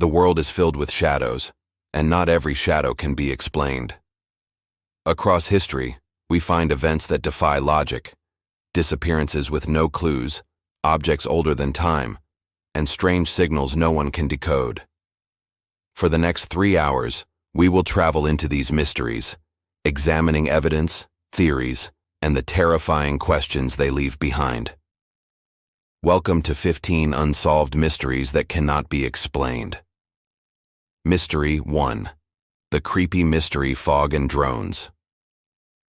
The world is filled with shadows, and not every shadow can be explained. Across history, we find events that defy logic, disappearances with no clues, objects older than time, and strange signals no one can decode. For the next 3 hours, we will travel into these mysteries, examining evidence, theories, and the terrifying questions they leave behind. Welcome to 15 Unsolved Mysteries That Cannot Be Explained. Mystery 1. The Creepy Mystery Fog and Drones.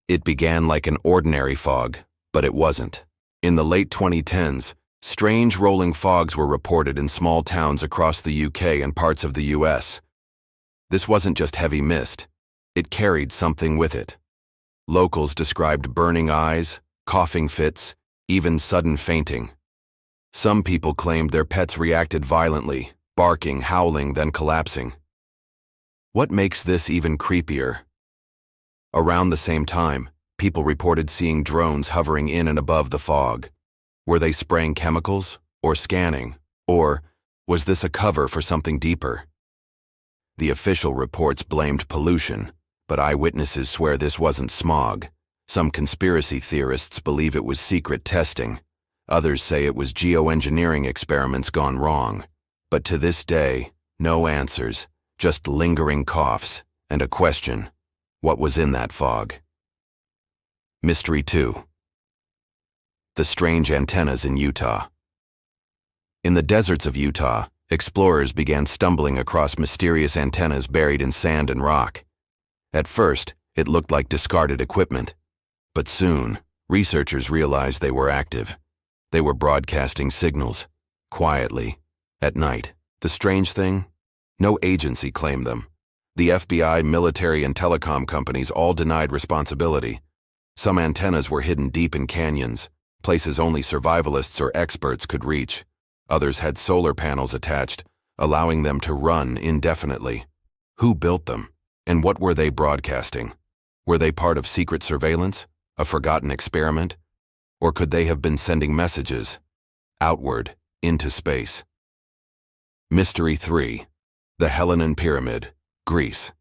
It began like an ordinary fog, but it wasn't. In the late 2010s, strange rolling fogs were reported in small towns across the UK and parts of the US. This wasn't just heavy mist. It carried something with it. Locals described burning eyes, coughing fits, even sudden fainting. Some people claimed their pets reacted violently, barking, howling, then collapsing. What makes this even creepier? Around the same time, people reported seeing drones hovering in and above the fog. Were they spraying chemicals, or scanning, or was this a cover for something deeper? The official reports blamed pollution, but eyewitnesses swear this wasn't smog. Some conspiracy theorists believe it was secret testing. Others say it was geoengineering experiments gone wrong. But to this day, no answers, just lingering coughs, and a question: what was in that fog? Mystery 2. The strange antennas in Utah. In the deserts of Utah, explorers began stumbling across mysterious antennas buried in sand and rock. At first, it looked like discarded equipment. But soon, researchers realized they were active. They were broadcasting signals, quietly, at night. The strange thing? No agency claimed them. The FBI, military, and telecom companies all denied responsibility. Some antennas were hidden deep in canyons, places only survivalists or experts could reach. Others had solar panels attached, allowing them to run indefinitely. Who built them? And what were they broadcasting? Were they part of secret surveillance? A forgotten experiment? Or could they have been sending messages outward, into space? Mystery 3. The Hellenan Pyramid, Greece.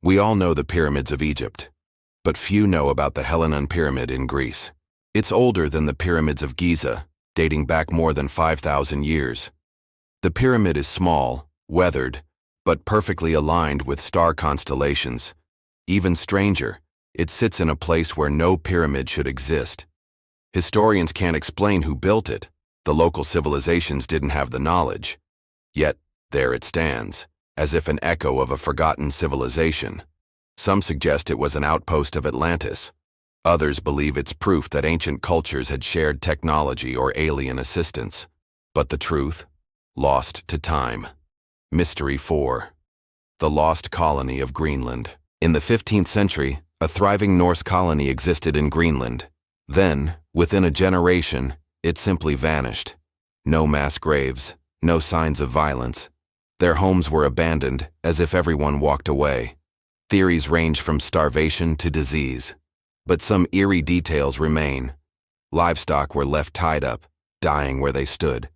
We all know the pyramids of Egypt, but few know about the Hellenan Pyramid in Greece. It's older than the pyramids of Giza, dating back more than 5,000 years. The pyramid is small, weathered, but perfectly aligned with star constellations. Even stranger, it sits in a place where no pyramid should exist. Historians can't explain who built it. The local civilizations didn't have the knowledge. Yet, there it stands, as if an echo of a forgotten civilization. Some suggest it was an outpost of Atlantis. Others believe it's proof that ancient cultures had shared technology or alien assistance. But the truth? Lost to time. Mystery 4. The Lost Colony of Greenland. In the 15th century, a thriving Norse colony existed in Greenland. Then, within a generation, it simply vanished. No mass graves, no signs of violence. Their homes were abandoned, as if everyone walked away. Theories range from starvation to disease. But some eerie details remain. Livestock were left tied up, dying where they stood.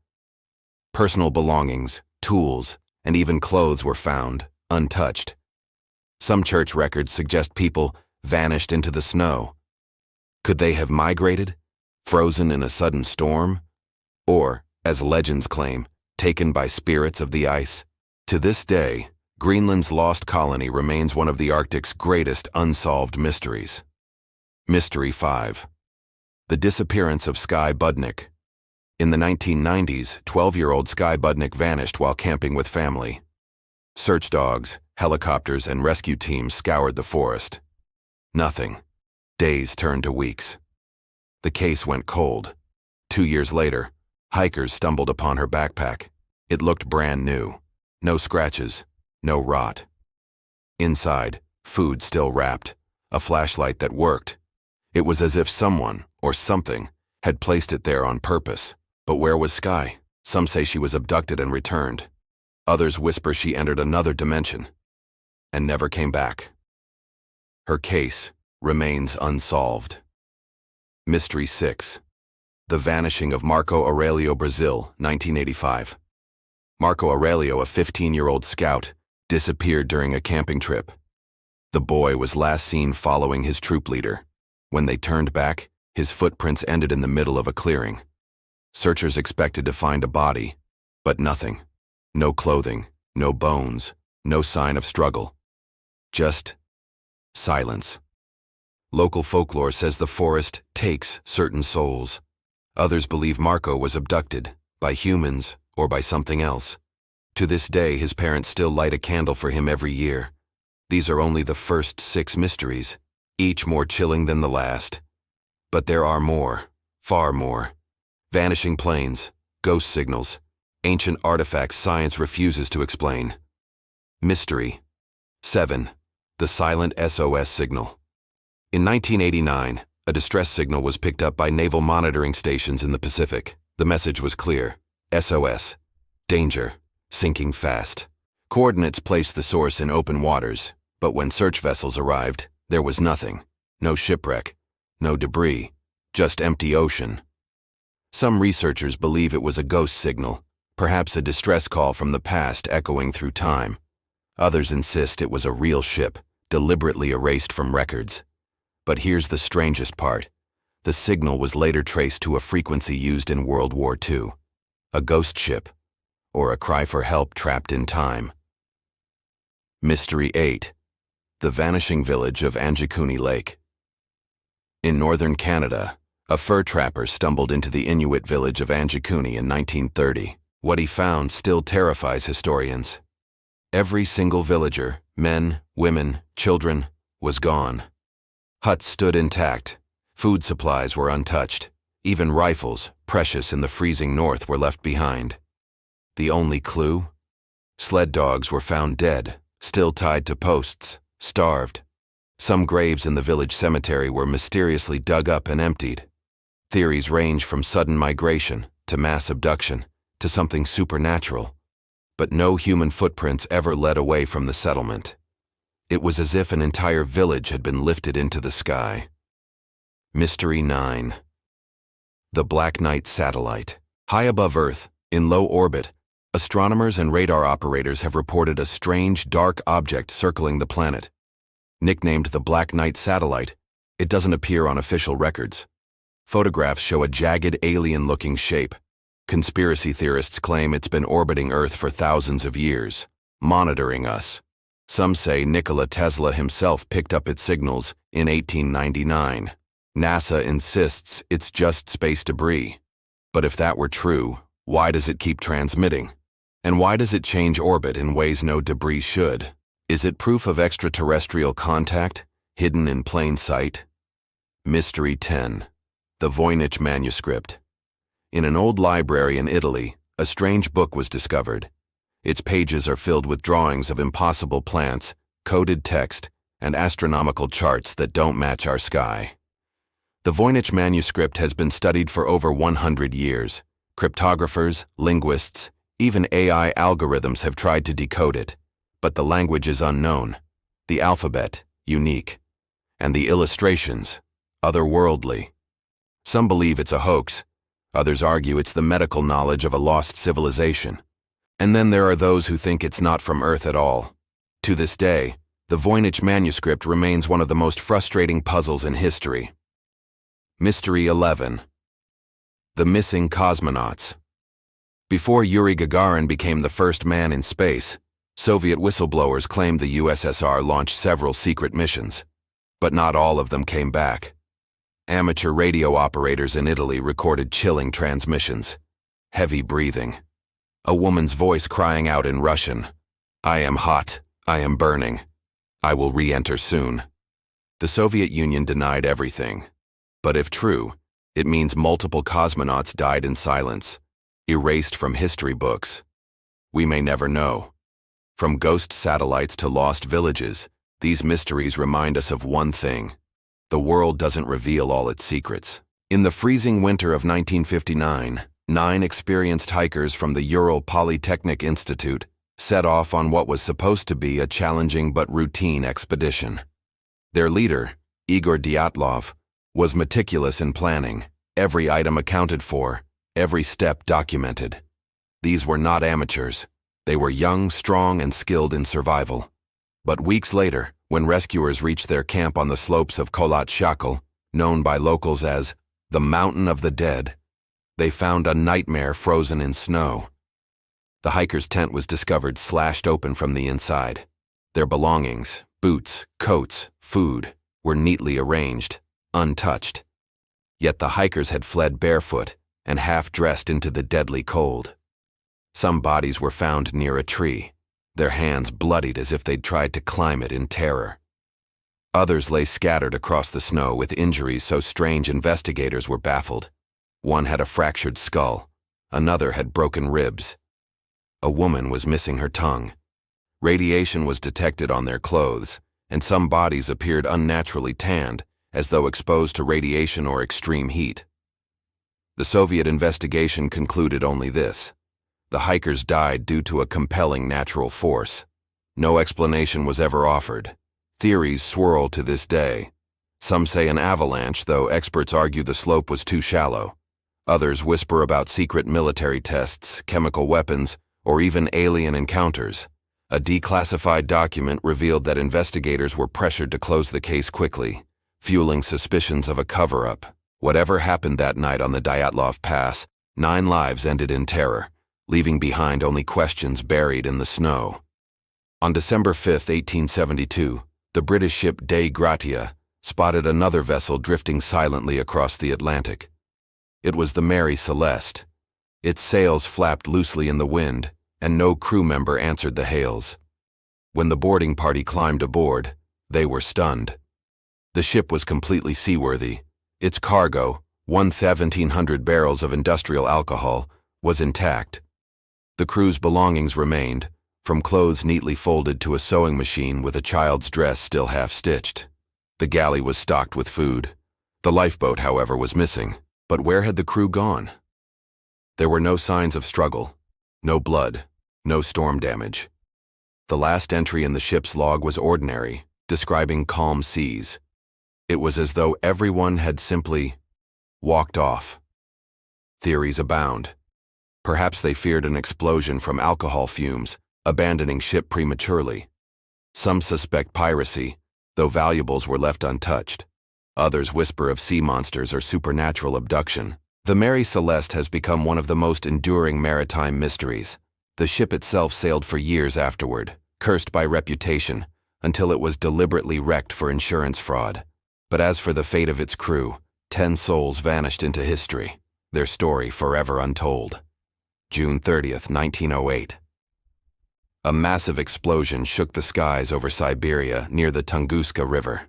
Personal belongings, tools, and even clothes were found, untouched. Some church records suggest people vanished into the snow. Could they have migrated, frozen in a sudden storm? Or, as legends claim, taken by spirits of the ice? To this day, Greenland's lost colony remains one of the Arctic's greatest unsolved mysteries. Mystery 5. The Disappearance of Skye Budnick. In the 1990s, 12-year-old Skye Budnick vanished while camping with family. Search dogs, helicopters, and rescue teams scoured the forest. Nothing. Days turned to weeks. The case went cold. 2 years later, hikers stumbled upon her backpack. It looked brand new. No scratches, no rot. Inside, food still wrapped, a flashlight that worked. It was as if someone, or something, had placed it there on purpose. But where was Skye? Some say she was abducted and returned. Others whisper she entered another dimension and never came back. Her case remains unsolved. Mystery 6. The Vanishing of Marco Aurelio Brazil, 1985. Marco Aurelio, a 15-year-old scout, disappeared during a camping trip. The boy was last seen following his troop leader. When they turned back, his footprints ended in the middle of a clearing. Searchers expected to find a body, but nothing. No clothing, no bones, no sign of struggle. Just silence. Local folklore says the forest takes certain souls. Others believe Marco was abducted, by humans or by something else. To this day, his parents still light a candle for him every year. These are only the first 6 mysteries, each more chilling than the last. But there are more, far more. Vanishing planes, ghost signals, ancient artifacts science refuses to explain. Mystery 7. The silent SOS signal. In 1989, a distress signal was picked up by naval monitoring stations in the Pacific. The message was clear: SOS. Danger. Sinking fast. Coordinates placed the source in open waters, but when search vessels arrived, there was nothing. No shipwreck, no debris, just empty ocean. Some researchers believe it was a ghost signal, perhaps a distress call from the past echoing through time. Others insist it was a real ship, deliberately erased from records. But here's the strangest part. The signal was later traced to a frequency used in World War II. A ghost ship, or a cry for help trapped in time. Mystery 8. The vanishing village of Anjikuni Lake. In northern Canada, a fur trapper stumbled into the Inuit village of Anjikuni in 1930. What he found still terrifies historians. Every single villager, men, women, children, was gone. Huts stood intact. Food supplies were untouched. Even rifles, precious in the freezing north, were left behind. The only clue? Sled dogs were found dead, still tied to posts, starved. Some graves in the village cemetery were mysteriously dug up and emptied. Theories range from sudden migration, to mass abduction, to something supernatural. But no human footprints ever led away from the settlement. It was as if an entire village had been lifted into the sky. Mystery 9. The Black Knight Satellite. High above Earth, in low orbit, astronomers and radar operators have reported a strange, dark object circling the planet. Nicknamed the Black Knight Satellite, it doesn't appear on official records. Photographs show a jagged, alien-looking shape. Conspiracy theorists claim it's been orbiting Earth for thousands of years, monitoring us. Some say Nikola Tesla himself picked up its signals in 1899. NASA insists it's just space debris. But if that were true, why does it keep transmitting? And why does it change orbit in ways no debris should? Is it proof of extraterrestrial contact, hidden in plain sight? Mystery 10. The Voynich Manuscript. In an old library in Italy, a strange book was discovered. Its pages are filled with drawings of impossible plants, coded text, and astronomical charts that don't match our sky. The Voynich manuscript has been studied for over 100 years. Cryptographers, linguists, even AI algorithms have tried to decode it, but the language is unknown, the alphabet unique, and the illustrations otherworldly. Some believe it's a hoax, others argue it's the medical knowledge of a lost civilization. And then there are those who think it's not from Earth at all. To this day, the Voynich manuscript remains one of the most frustrating puzzles in history. Mystery 11. The Missing Cosmonauts. Before Yuri Gagarin became the first man in space, Soviet whistleblowers claimed the USSR launched several secret missions, but not all of them came back. Amateur radio operators in Italy recorded chilling transmissions. Heavy breathing. A woman's voice crying out in Russian, "I am hot, I am burning. I will re-enter soon." The Soviet Union denied everything. But if true, it means multiple cosmonauts died in silence, erased from history books. We may never know. From ghost satellites to lost villages, these mysteries remind us of one thing. The world doesn't reveal all its secrets. In the freezing winter of 1959, 9 experienced hikers from the Ural Polytechnic Institute set off on what was supposed to be a challenging but routine expedition. Their leader, Igor Dyatlov, was meticulous in planning, every item accounted for, every step documented. These were not amateurs, They were young, strong, and skilled in survival. But weeks later, when rescuers reached their camp on the slopes of Kholat Shakal, known by locals as the Mountain of the Dead, they found a nightmare frozen in snow. The hiker's tent was discovered slashed open from the inside. Their belongings, boots, coats, food, were neatly arranged, untouched. Yet the hikers had fled barefoot and half-dressed into the deadly cold. Some bodies were found near a tree, their hands bloodied as if they'd tried to climb it in terror. Others lay scattered across the snow with injuries so strange investigators were baffled. One had a fractured skull, another had broken ribs. A woman was missing her tongue. Radiation was detected on their clothes, and some bodies appeared unnaturally tanned, as though exposed to radiation or extreme heat. The Soviet investigation concluded only this: the hikers died due to a compelling natural force. No explanation was ever offered. Theories swirl to this day. Some say an avalanche, though experts argue the slope was too shallow. Others whisper about secret military tests, chemical weapons, or even alien encounters. A declassified document revealed that investigators were pressured to close the case quickly, fueling suspicions of a cover-up. Whatever happened that night on the Dyatlov Pass, 9 lives ended in terror, leaving behind only questions buried in the snow. On December 5, 1872, the British ship Dei Gratia spotted another vessel drifting silently across the Atlantic. It was the Mary Celeste. Its sails flapped loosely in the wind, and no crew member answered the hails. When the boarding party climbed aboard, they were stunned. The ship was completely seaworthy. Its cargo, 1,700 barrels of industrial alcohol, was intact. The crew's belongings remained, from clothes neatly folded to a sewing machine with a child's dress still half-stitched. The galley was stocked with food. The lifeboat, however, was missing. But where had the crew gone? There were no signs of struggle, no blood, no storm damage. The last entry in the ship's log was ordinary, describing calm seas. It was as though everyone had simply walked off. Theories abound. Perhaps they feared an explosion from alcohol fumes, abandoning ship prematurely. Some suspect piracy, though valuables were left untouched. Others whisper of sea monsters or supernatural abduction. The Mary Celeste has become one of the most enduring maritime mysteries. The ship itself sailed for years afterward, cursed by reputation, until it was deliberately wrecked for insurance fraud. But as for the fate of its crew, 10 souls vanished into history, their story forever untold. June 30th, 1908. A massive explosion shook the skies over Siberia near the Tunguska River.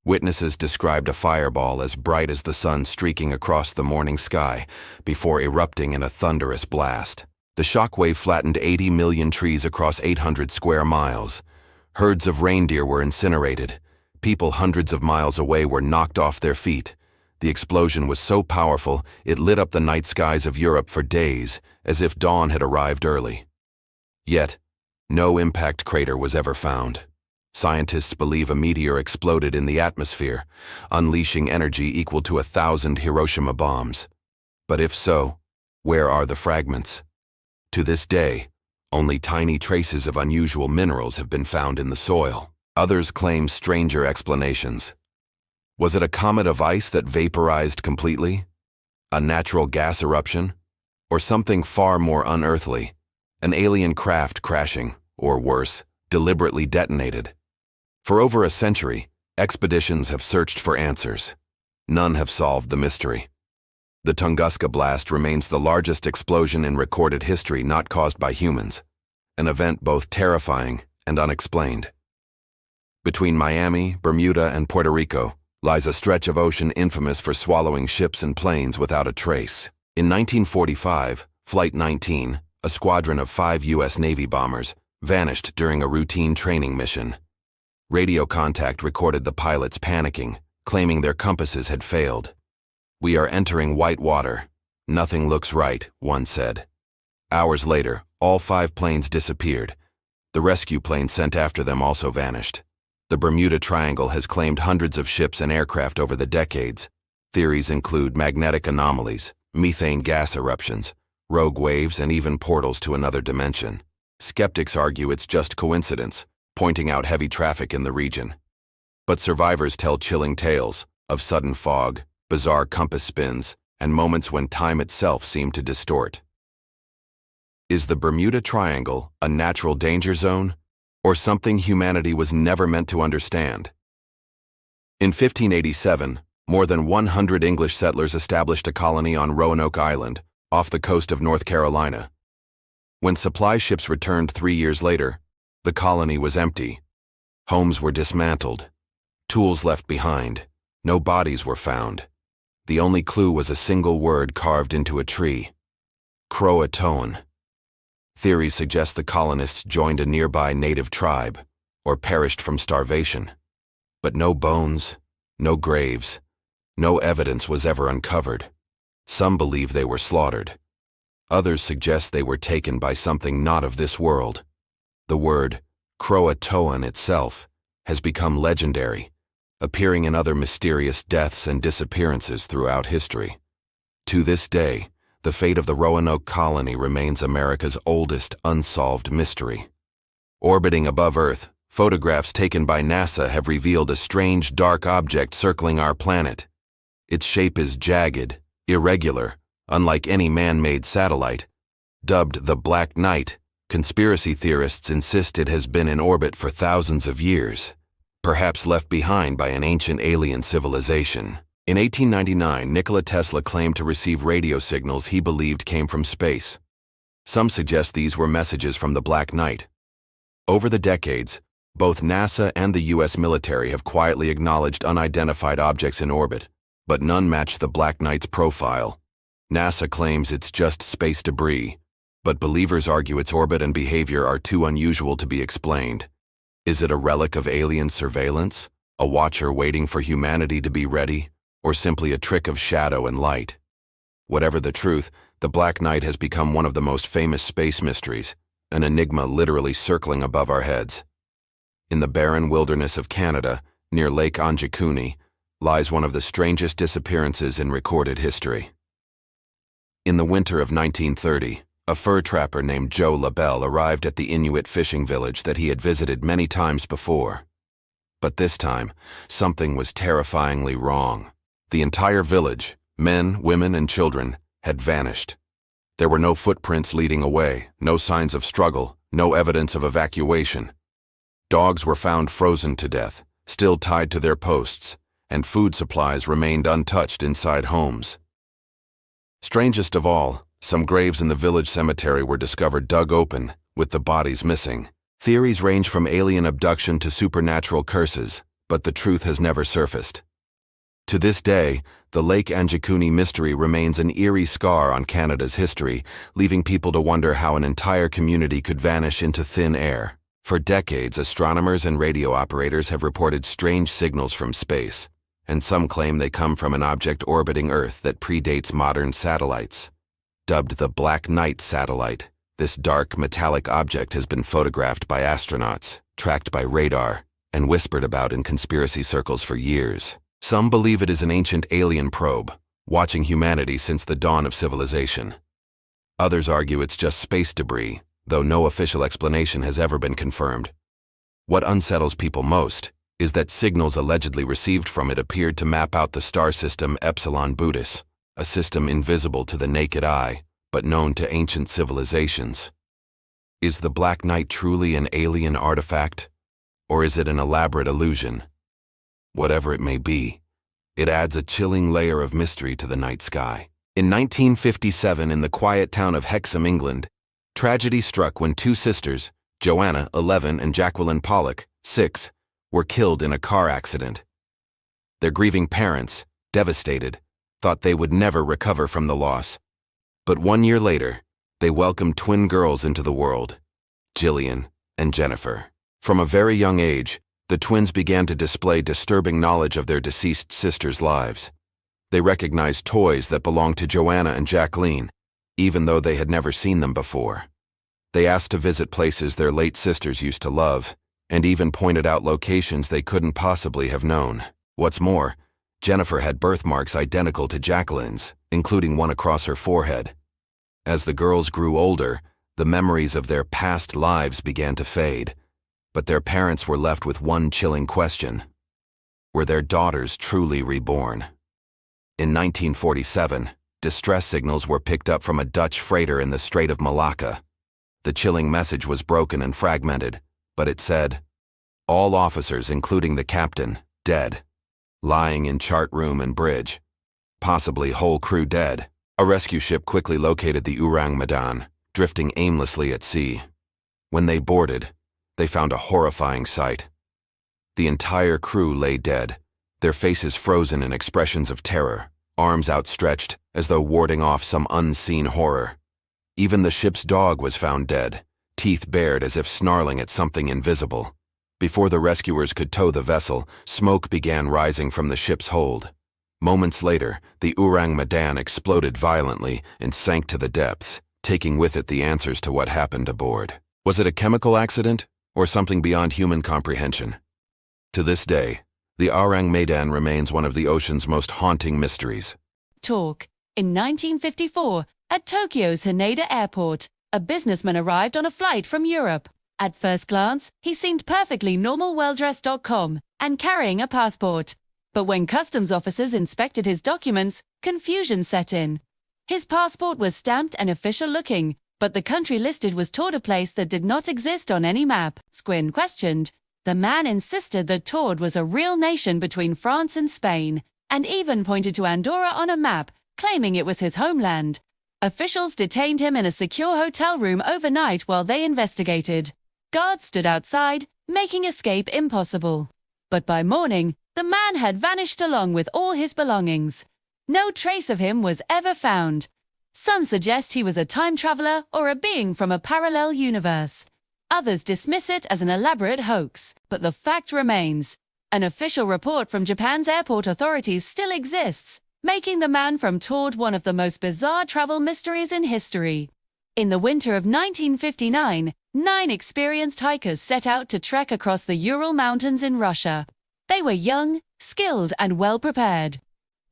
Witnesses described a fireball as bright as the sun streaking across the morning sky before erupting in a thunderous blast. The shockwave flattened 80 million trees across 800 square miles. Herds of reindeer were incinerated. People hundreds of miles away were knocked off their feet. The explosion was so powerful, it lit up the night skies of Europe for days, as if dawn had arrived early. Yet, no impact crater was ever found. Scientists believe a meteor exploded in the atmosphere, unleashing energy equal to 1,000 Hiroshima bombs. But if so, where are the fragments? To this day, only tiny traces of unusual minerals have been found in the soil. Others claim stranger explanations. Was it a comet of ice that vaporized completely? A natural gas eruption? Or something far more unearthly? An alien craft crashing, or worse, deliberately detonated? For over a century, expeditions have searched for answers. None have solved the mystery. The Tunguska blast remains the largest explosion in recorded history not caused by humans, an event both terrifying and unexplained. Between Miami, Bermuda, and Puerto Rico lies a stretch of ocean infamous for swallowing ships and planes without a trace. In 1945, Flight 19, a squadron of 5 U.S. Navy bombers, vanished during a routine training mission. Radio contact recorded the pilots panicking, claiming their compasses had failed. "We are entering white water. Nothing looks right," one said. Hours later, all 5 planes disappeared. The rescue plane sent after them also vanished. The Bermuda Triangle has claimed hundreds of ships and aircraft over the decades. Theories include magnetic anomalies, methane gas eruptions, rogue waves, and even portals to another dimension. Skeptics argue it's just coincidence, pointing out heavy traffic in the region. But survivors tell chilling tales of sudden fog, bizarre compass spins, and moments when time itself seemed to distort. Is the Bermuda Triangle a natural danger zone, or something humanity was never meant to understand? In 1587, more than 100 English settlers established a colony on Roanoke Island, off the coast of North Carolina. When supply ships returned 3 years later, the colony was empty. Homes were dismantled, tools left behind, no bodies were found. The only clue was a single word carved into a tree: Croatoan. Theories suggest the colonists joined a nearby native tribe, or perished from starvation. But no bones, no graves, no evidence was ever uncovered. Some believe they were slaughtered. Others suggest they were taken by something not of this world. The word Croatoan itself has become legendary, appearing in other mysterious deaths and disappearances throughout history. To this day, the fate of the Roanoke colony remains America's oldest unsolved mystery. Orbiting above Earth, photographs taken by NASA have revealed a strange dark object circling our planet. Its shape is jagged, irregular, unlike any man-made satellite. Dubbed the Black Knight, conspiracy theorists insist it has been in orbit for thousands of years, perhaps left behind by an ancient alien civilization. In 1899, Nikola Tesla claimed to receive radio signals he believed came from space. Some suggest these were messages from the Black Knight. Over the decades, both NASA and the U.S. military have quietly acknowledged unidentified objects in orbit, but none match the Black Knight's profile. NASA claims it's just space debris, but believers argue its orbit and behavior are too unusual to be explained. Is it a relic of alien surveillance, a watcher waiting for humanity to be ready, or simply a trick of shadow and light? Whatever the truth, the Black Knight has become one of the most famous space mysteries, an enigma literally circling above our heads. In the barren wilderness of Canada, near Lake Anjikuni, lies one of the strangest disappearances in recorded history. In the winter of 1930, a fur trapper named Joe LaBelle arrived at the Inuit fishing village that he had visited many times before. But this time, something was terrifyingly wrong. The entire village, men, women, and children, had vanished. There were no footprints leading away, no signs of struggle, no evidence of evacuation. Dogs were found frozen to death, still tied to their posts, and food supplies remained untouched inside homes. Strangest of all, some graves in the village cemetery were discovered dug open, with the bodies missing. Theories range from alien abduction to supernatural curses, but the truth has never surfaced. To this day, the Lake Anjikuni mystery remains an eerie scar on Canada's history, leaving people to wonder how an entire community could vanish into thin air. For decades, astronomers and radio operators have reported strange signals from space, and some claim they come from an object orbiting Earth that predates modern satellites. Dubbed the Black Knight satellite, this dark, metallic object has been photographed by astronauts, tracked by radar, and whispered about in conspiracy circles for years. Some believe it is an ancient alien probe, watching humanity since the dawn of civilization. Others argue it's just space debris, though no official explanation has ever been confirmed. What unsettles people most is that signals allegedly received from it appeared to map out the star system Epsilon Bootis, a system invisible to the naked eye, but known to ancient civilizations. Is the Black Knight truly an alien artifact, or is it an elaborate illusion? Whatever it may be, it adds a chilling layer of mystery to the night sky. In 1957, in the quiet town of Hexham, England, tragedy struck when two sisters, Joanna, 11, and Jacqueline Pollock, 6, were killed in a car accident. Their grieving parents, devastated, thought they would never recover from the loss. But 1 year later, they welcomed twin girls into the world, Jillian and Jennifer. From a very young age, the twins began to display disturbing knowledge of their deceased sisters' lives. They recognized toys that belonged to Joanna and Jacqueline, even though they had never seen them before. They asked to visit places their late sisters used to love, and even pointed out locations they couldn't possibly have known. What's more, Jennifer had birthmarks identical to Jacqueline's, including one across her forehead. As the girls grew older, the memories of their past lives began to fade, but their parents were left with one chilling question. Were their daughters truly reborn? In 1947, distress signals were picked up from a Dutch freighter in the Strait of Malacca. The chilling message was broken and fragmented, but it said, "All officers, including the captain, dead. Lying in chart room and bridge. Possibly whole crew dead." A rescue ship quickly located the Orang Medan, drifting aimlessly at sea. When they boarded, they found a horrifying sight. The entire crew lay dead, their faces frozen in expressions of terror, arms outstretched as though warding off some unseen horror. Even the ship's dog was found dead, teeth bared as if snarling at something invisible. Before the rescuers could tow the vessel, smoke began rising from the ship's hold. Moments later, the Orang Medan exploded violently and sank to the depths, taking with it the answers to what happened aboard. Was it a chemical accident, or something beyond human comprehension? To this day, the Orang Medan remains one of the ocean's most haunting mysteries. Talk. In 1954, at Tokyo's Haneda Airport, a businessman arrived on a flight from Europe. At first glance, he seemed perfectly normal, well-dressed and carrying a passport. But when customs officers inspected his documents, confusion set in. His passport was stamped and official-looking, but the country listed was toward a place that did not exist on any map. Squin questioned. The man insisted that Tord was a real nation between France and Spain, and even pointed to Andorra on a map, claiming it was his homeland. Officials detained him in a secure hotel room overnight while they investigated. Guards stood outside, making escape impossible. But by morning, the man had vanished along with all his belongings. No trace of him was ever found. Some suggest he was a time traveler or a being from a parallel universe. Others dismiss it as an elaborate hoax, but the fact remains. An official report from Japan's airport authorities still exists, making the man from Tord one of the most bizarre travel mysteries in history. In the winter of 1959, 9 experienced hikers set out to trek across the Ural Mountains in Russia. They were young, skilled, and well-prepared.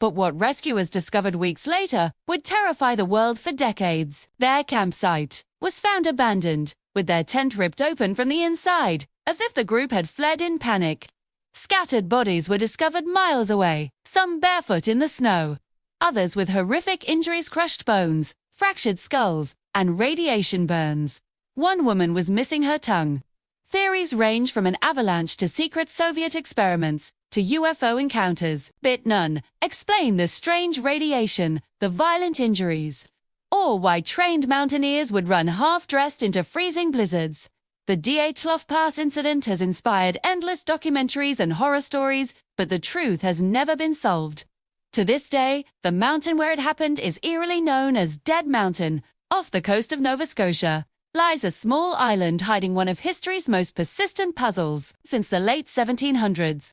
But what rescuers discovered weeks later would terrify the world for decades. Their campsite was found abandoned, with their tent ripped open from the inside, as if the group had fled in panic. Scattered bodies were discovered miles away, some barefoot in the snow. Others with horrific injuries, crushed bones, fractured skulls, and radiation burns. One woman was missing her tongue. Theories range from an avalanche to secret Soviet experiments, to UFO encounters, but none explain the strange radiation, the violent injuries, or why trained mountaineers would run half-dressed into freezing blizzards. The Dyatlov Pass incident has inspired endless documentaries and horror stories, but the truth has never been solved. To this day, the mountain where it happened is eerily known as Dead Mountain. Off the coast of Nova Scotia lies a small island hiding one of history's most persistent puzzles since the late 1700s.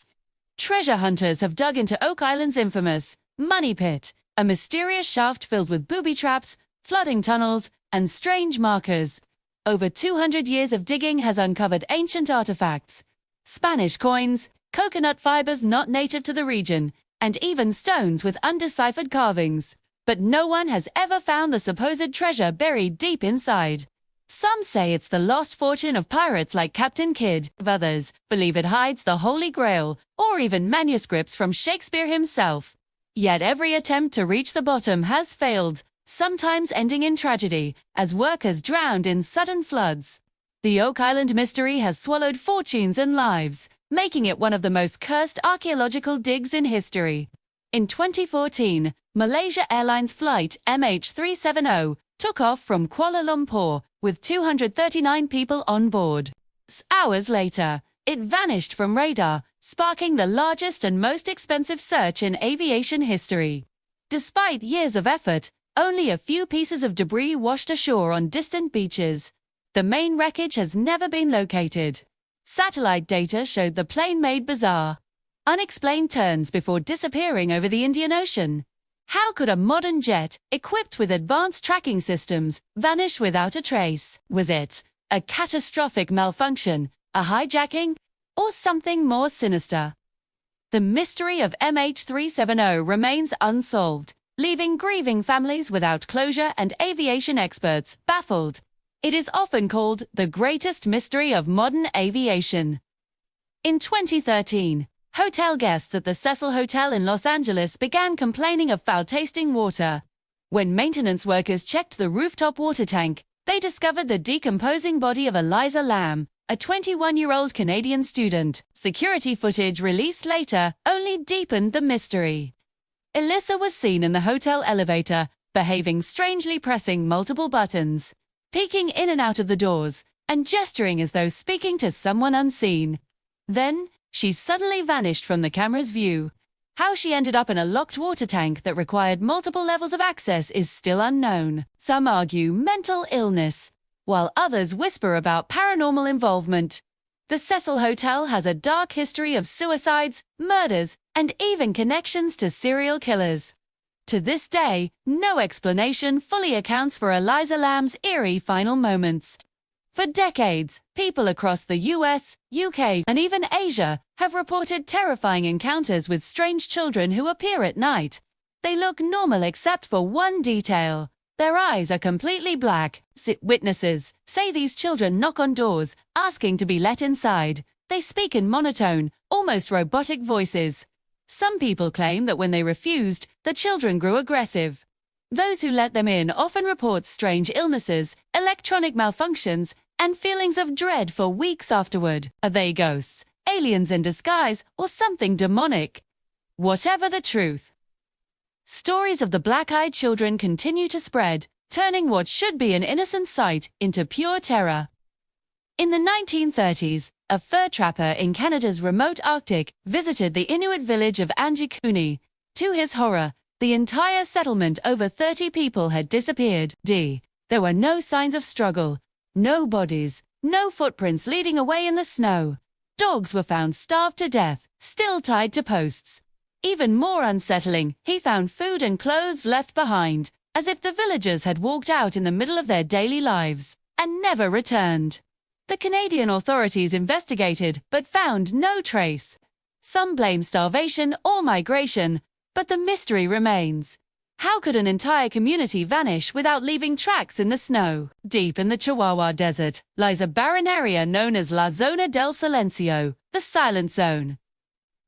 Treasure hunters have dug into Oak Island's infamous Money Pit, a mysterious shaft filled with booby traps, flooding tunnels, and strange markers. Over 200 years of digging has uncovered ancient artifacts, Spanish coins, coconut fibers not native to the region, and even stones with undeciphered carvings. But no one has ever found the supposed treasure buried deep inside. Some say it's the lost fortune of pirates like Captain Kidd. Others believe it hides the Holy Grail, or even manuscripts from Shakespeare himself. Yet every attempt to reach the bottom has failed, sometimes ending in tragedy, as workers drowned in sudden floods. The Oak Island mystery has swallowed fortunes and lives, making it one of the most cursed archaeological digs in history. In 2014, Malaysia Airlines flight MH370 took off from Kuala Lumpur with 239 people on board. Hours later, it vanished from radar, sparking the largest and most expensive search in aviation history. Despite years of effort, only a few pieces of debris washed ashore on distant beaches. The main wreckage has never been located. Satellite data showed the plane made bizarre, unexplained turns before disappearing over the Indian Ocean. How could a modern jet, equipped with advanced tracking systems, vanish without a trace? Was it a catastrophic malfunction, a hijacking, or something more sinister? The mystery of MH370 remains unsolved, leaving grieving families without closure and aviation experts baffled. It is often called the greatest mystery of modern aviation. In 2013, hotel guests at the Cecil Hotel in Los Angeles began complaining of foul-tasting water. When maintenance workers checked the rooftop water tank, they discovered the decomposing body of Eliza Lamb, a 21-year-old Canadian student. Security footage released later only deepened the mystery. Elissa was seen in the hotel elevator, behaving strangely, pressing multiple buttons, peeking in and out of the doors, and gesturing as though speaking to someone unseen. Then, she suddenly vanished from the camera's view. How she ended up in a locked water tank that required multiple levels of access is still unknown. Some argue mental illness, while others whisper about paranormal involvement. The Cecil Hotel has a dark history of suicides, murders, and even connections to serial killers. To this day, no explanation fully accounts for Eliza Lamb's eerie final moments. For decades, people across the US, UK, and even Asia have reported terrifying encounters with strange children who appear at night. They look normal except for one detail. Their eyes are completely black. Witnesses say these children knock on doors, asking to be let inside. They speak in monotone, almost robotic voices. Some people claim that when they refused, the children grew aggressive. Those who let them in often report strange illnesses, electronic malfunctions, and feelings of dread for weeks afterward. Are they ghosts, aliens in disguise, or something demonic? Whatever the truth, stories of the black-eyed children continue to spread, turning what should be an innocent sight into pure terror. In the 1930s, a fur trapper in Canada's remote Arctic visited the Inuit village of Anjikuni. To his horror, the entire settlement, over 30 people, had disappeared. There were no signs of struggle, no bodies, no footprints leading away in the snow. Dogs were found starved to death, still tied to posts. Even more unsettling, he found food and clothes left behind, as if the villagers had walked out in the middle of their daily lives and never returned. The Canadian authorities investigated but found no trace. Some blame starvation or migration, but the mystery remains. How could an entire community vanish without leaving tracks in the snow? Deep in the Chihuahua Desert lies a barren area known as La Zona del Silencio, the Silent Zone.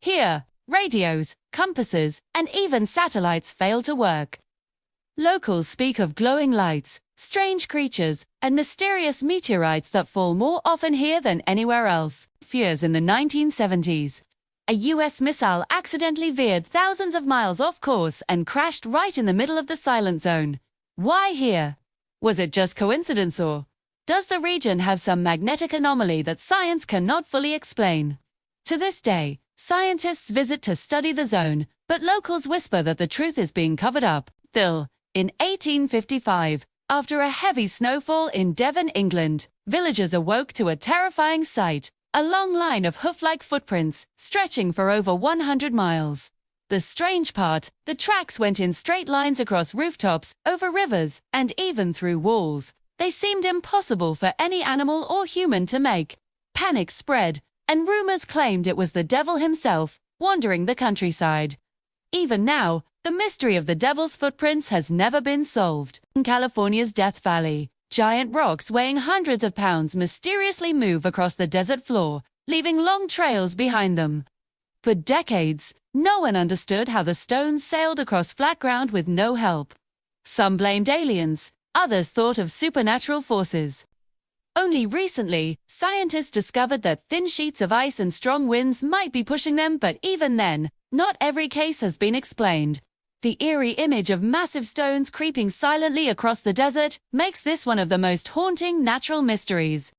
Here, radios, compasses, and even satellites fail to work. Locals speak of glowing lights, strange creatures, and mysterious meteorites that fall more often here than anywhere else. Fears in the 1970s. A U.S. missile accidentally veered thousands of miles off course and crashed right in the middle of the Silent Zone. Why here? Was it just coincidence, or does the region have some magnetic anomaly that science cannot fully explain? To this day, scientists visit to study the zone, but locals whisper that the truth is being covered up. Still, in 1855, after a heavy snowfall in Devon, England, villagers awoke to a terrifying sight. A long line of hoof-like footprints, stretching for over 100 miles. The strange part, the tracks went in straight lines across rooftops, over rivers, and even through walls. They seemed impossible for any animal or human to make. Panic spread, and rumors claimed it was the devil himself, wandering the countryside. Even now, the mystery of the devil's footprints has never been solved. In California's Death Valley, giant rocks weighing hundreds of pounds mysteriously move across the desert floor, leaving long trails behind them. For decades, no one understood how the stones sailed across flat ground with no help. Some blamed aliens, others thought of supernatural forces. Only recently, scientists discovered that thin sheets of ice and strong winds might be pushing them, but even then, not every case has been explained. The eerie image of massive stones creeping silently across the desert makes this one of the most haunting natural mysteries.